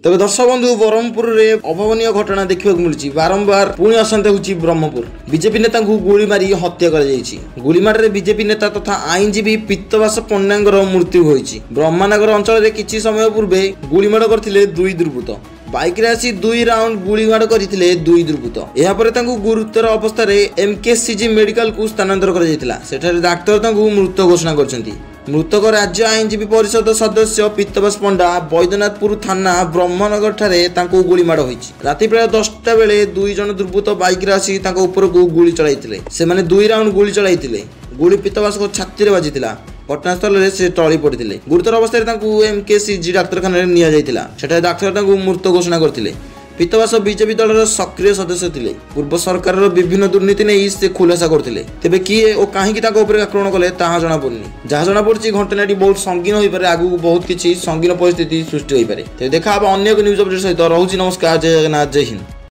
तबे दर्शक बंधु ब्रह्मपुर में अभावन घटना देखा मिली बारंबार पुणी अशांत होची ब्रह्मपुर बीजेपी नेता को गोली मारी हत्या कर गोलीमाड़ बीजेपी नेता तथा आईनजीवी पीतवास पंडांगर मृत्यु होईची। ब्रह्मनगर अंचल में किछि समय पूर्वे गोलीमाड़ करथिले दुई दुर्बृत्त बाइक रे आसी 2 राउंड गोलीमाड़ करथिले दुई दुर्बृत्त। एहा परे तांकु गुरुतर अवस्था रे एमकेसीजी मेडिकल को स्थानांतर कर जायतिला। सेठारे डाक्टर तांकु मृत घोषणा करछंती। मृतक राज्य आईनजीवी परिषद सदस्य पीतवास पंडा बैद्यनाथपुर थाना ब्रह्मनगर ठारे तांको गोलीमाड़ होईची। राति प्राय 10टा बेले 2 जन दुर्बृत्त बाइक रे आसी तांको ऊपर को गोली चलाइथिले। सेमाने 2 राउंड गोली चलाइथिले। गोली पीतवास को छाती रे बाजिथिला। घटनास्थल में से टली पड़ते गुरुतर अवस्था एमकेसीजी डाक्तखाना निया जाइथिला। सेठा डाक्तर तांको मृत घोषणा करथिले। पीतवास बीजेपी दलर सक्रिय सदस्य थिले। पूर्व सरकार विभिन्न दुर्नीति नहीं से खुलासा करथिले। तेबे किए और काहेकि ताको ऊपर आक्रमण कले ताहा जणा पड़नी। जहाँ जणा पड़छि घटनाटी बहुत संगीन होई पारे। आगु बहुत किछि संगीन परिस्थिति सृष्टि होई पारे। ते देखा अब अन्य न्यूज अपडेट सहित रहउछि। नमस्कार, जय जगन्नाथ, जय हिंद।